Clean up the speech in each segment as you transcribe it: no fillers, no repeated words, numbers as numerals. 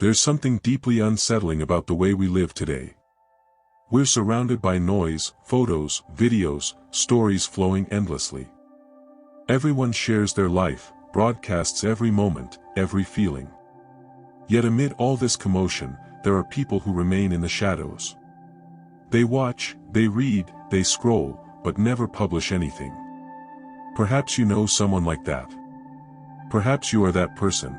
There's something deeply unsettling about the way we live today. We're surrounded by noise, photos, videos, stories flowing endlessly. Everyone shares their life, broadcasts every moment, every feeling. Yet amid all this commotion, there are people who remain in the shadows. They watch, they read, they scroll, but never publish anything. Perhaps you know someone like that. Perhaps you are that person.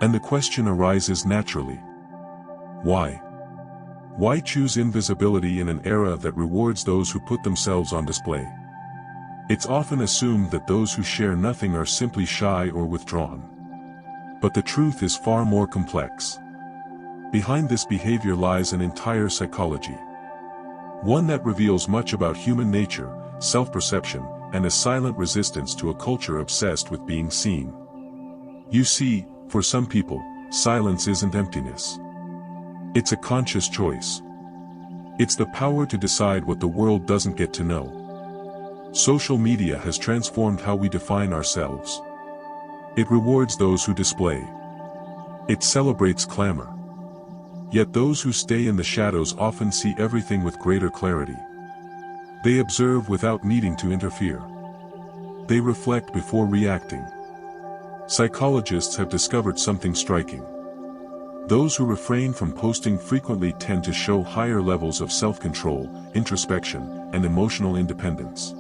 And the question arises naturally. Why? Why choose invisibility in an era that rewards those who put themselves on display? It's often assumed that those who share nothing are simply shy or withdrawn. But the truth is far more complex. Behind this behavior lies an entire psychology. One that reveals much about human nature, self-perception, and a silent resistance to a culture obsessed with being seen. You see, for some people, silence isn't emptiness. It's a conscious choice. It's the power to decide what the world doesn't get to know. Social media has transformed how we define ourselves. It rewards those who display. It celebrates clamor. Yet those who stay in the shadows often see everything with greater clarity. They observe without needing to interfere. They reflect before reacting. Psychologists have discovered something striking. Those who refrain from posting frequently tend to show higher levels of self-control, introspection, and emotional independence.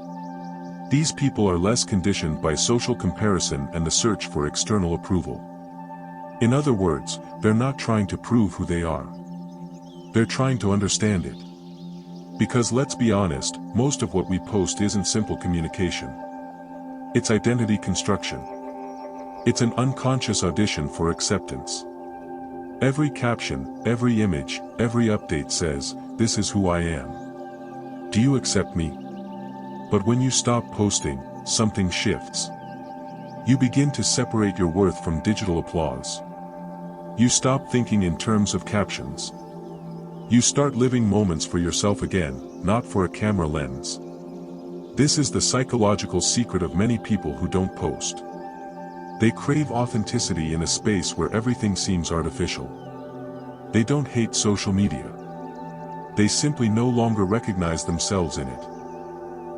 These people are less conditioned by social comparison and the search for external approval. In other words, they're not trying to prove who they are. They're trying to understand it. Because let's be honest, most of what we post isn't simple communication. It's identity construction. It's an unconscious audition for acceptance. Every caption, every image, every update says, "This is who I am. Do you accept me?" But when you stop posting, something shifts. You begin to separate your worth from digital applause. You stop thinking in terms of captions. You start living moments for yourself again, not for a camera lens. This is the psychological secret of many people who don't post. They crave authenticity in a space where everything seems artificial. They don't hate social media. They simply no longer recognize themselves in it.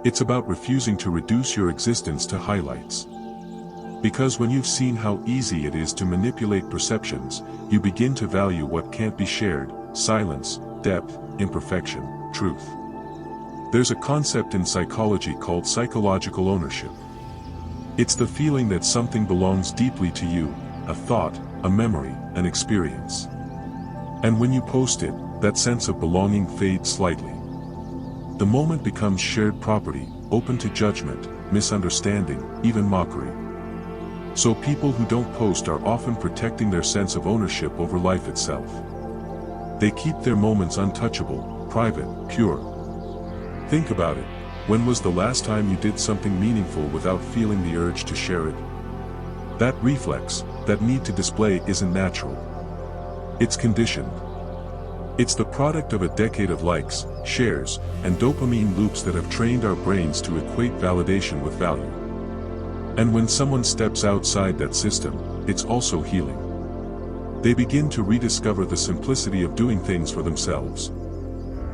It's about refusing to reduce your existence to highlights. Because when you've seen how easy it is to manipulate perceptions, you begin to value what can't be shared: silence, depth, imperfection, truth. There's a concept in psychology called psychological ownership. It's the feeling that something belongs deeply to you, a thought, a memory, an experience. And when you post it, that sense of belonging fades slightly. The moment becomes shared property, open to judgment, misunderstanding, even mockery. So people who don't post are often protecting their sense of ownership over life itself. They keep their moments untouchable, private, pure. Think about it. When was the last time you did something meaningful without feeling the urge to share it? That reflex, that need to display, isn't natural. It's conditioned. It's the product of a decade of likes, shares, and dopamine loops that have trained our brains to equate validation with value. And when someone steps outside that system, it's also healing. They begin to rediscover the simplicity of doing things for themselves.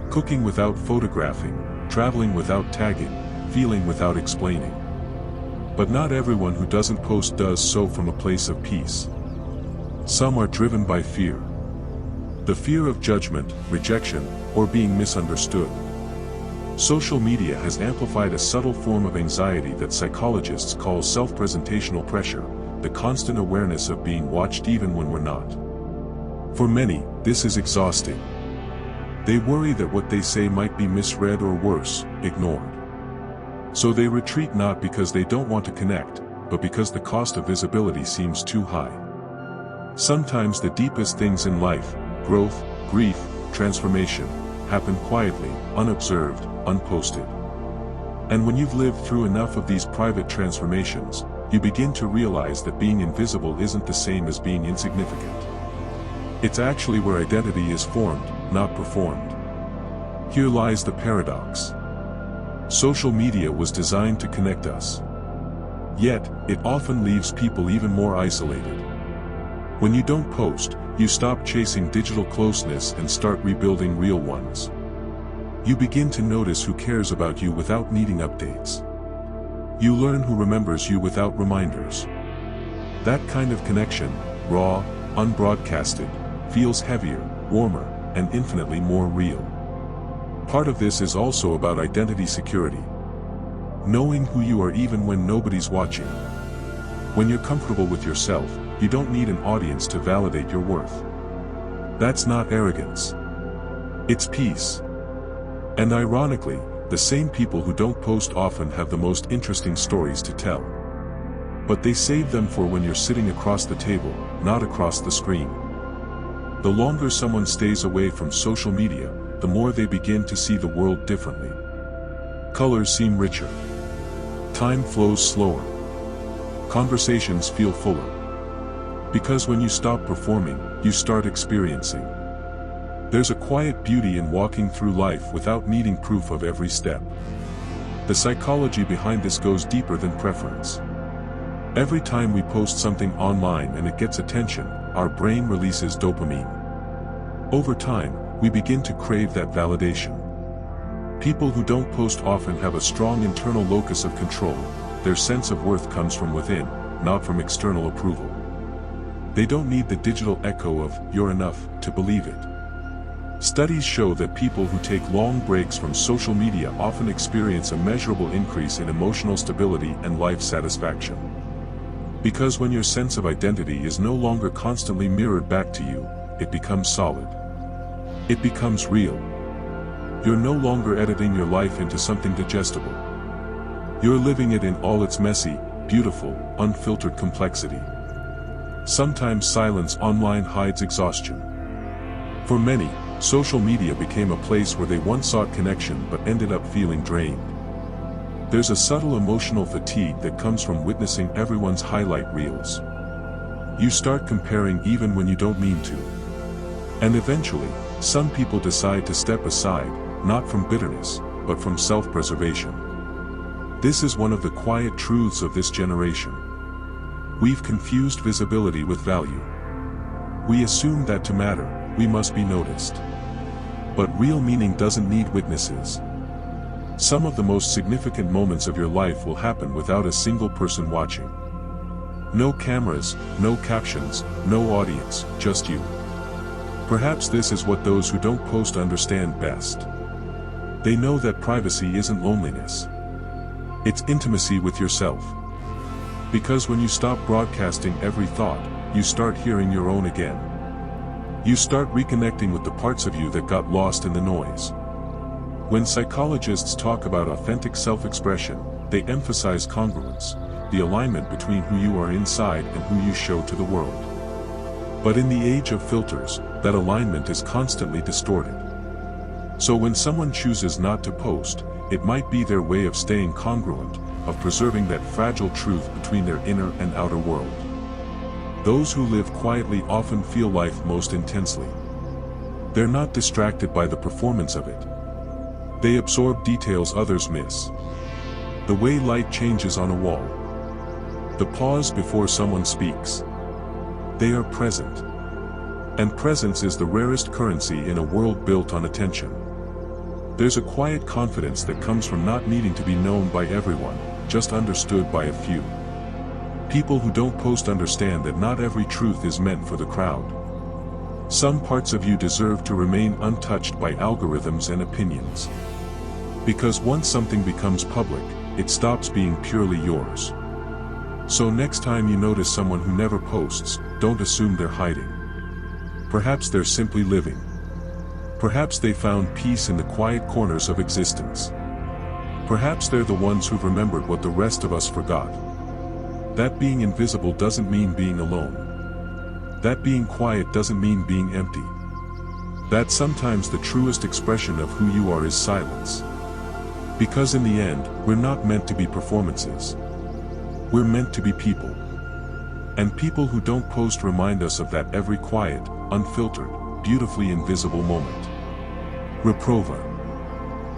Cooking without photographing, traveling without tagging, feeling without explaining. But not everyone who doesn't post does so from a place of peace. Some are driven by fear. The fear of judgment, rejection, or being misunderstood. Social media has amplified a subtle form of anxiety that psychologists call self-presentational pressure, the constant awareness of being watched even when we're not. For many, this is exhausting. They worry that what they say might be misread or worse, ignored. So they retreat not because they don't want to connect, but because the cost of visibility seems too high. Sometimes the deepest things in life, growth, grief, transformation, happen quietly, unobserved, unposted. And when you've lived through enough of these private transformations, you begin to realize that being invisible isn't the same as being insignificant. It's actually where identity is formed, not performed. Here lies the paradox. Social media was designed to connect us. Yet, it often leaves people even more isolated. When you don't post, you stop chasing digital closeness and start rebuilding real ones. You begin to notice who cares about you without needing updates. You learn who remembers you without reminders. That kind of connection, raw, unbroadcasted, feels heavier, warmer, and infinitely more real. Part of this is also about identity security. Knowing who you are even when nobody's watching. When you're comfortable with yourself, you don't need an audience to validate your worth. That's not arrogance. It's peace. And ironically, the same people who don't post often have the most interesting stories to tell. But they save them for when you're sitting across the table, not across the screen. The longer someone stays away from social media, the more they begin to see the world differently. Colors seem richer. Time flows slower. Conversations feel fuller. Because when you stop performing, you start experiencing. There's a quiet beauty in walking through life without needing proof of every step. The psychology behind this goes deeper than preference. Every time we post something online and it gets attention, our brain releases dopamine. Over time, we begin to crave that validation. People who don't post often have a strong internal locus of control. Their sense of worth comes from within, not from external approval. They don't need the digital echo of "you're enough" to believe it. Studies show that people who take long breaks from social media often experience a measurable increase in emotional stability and life satisfaction. Because when your sense of identity is no longer constantly mirrored back to you, it becomes solid. It becomes real. You're no longer editing your life into something digestible. You're living it in all its messy, beautiful, unfiltered complexity. Sometimes silence online hides exhaustion. For many, social media became a place where they once sought connection but ended up feeling drained. There's a subtle emotional fatigue that comes from witnessing everyone's highlight reels. You start comparing even when you don't mean to. And eventually, some people decide to step aside, not from bitterness, but from self-preservation. This is one of the quiet truths of this generation. We've confused visibility with value. We assume that to matter, we must be noticed. But real meaning doesn't need witnesses. Some of the most significant moments of your life will happen without a single person watching. No cameras, no captions, no audience, just you. Perhaps this is what those who don't post understand best. They know that privacy isn't loneliness. It's intimacy with yourself. Because when you stop broadcasting every thought, you start hearing your own again. You start reconnecting with the parts of you that got lost in the noise. When psychologists talk about authentic self-expression, they emphasize congruence, the alignment between who you are inside and who you show to the world. But in the age of filters, that alignment is constantly distorted. So when someone chooses not to post, it might be their way of staying congruent, of preserving that fragile truth between their inner and outer world. Those who live quietly often feel life most intensely. They're not distracted by the performance of it. They absorb details others miss. The way light changes on a wall. The pause before someone speaks. They are present. And presence is the rarest currency in a world built on attention. There's a quiet confidence that comes from not needing to be known by everyone, just understood by a few. People who don't post understand that not every truth is meant for the crowd. Some parts of you deserve to remain untouched by algorithms and opinions. Because once something becomes public, it stops being purely yours. So next time you notice someone who never posts, don't assume they're hiding. Perhaps they're simply living. Perhaps they found peace in the quiet corners of existence. Perhaps they're the ones who've remembered what the rest of us forgot. That being invisible doesn't mean being alone. That being quiet doesn't mean being empty. That sometimes the truest expression of who you are is silence. Because in the end, we're not meant to be performances. We're meant to be people. And people who don't post remind us of that every quiet, unfiltered, beautifully invisible moment. Reprova.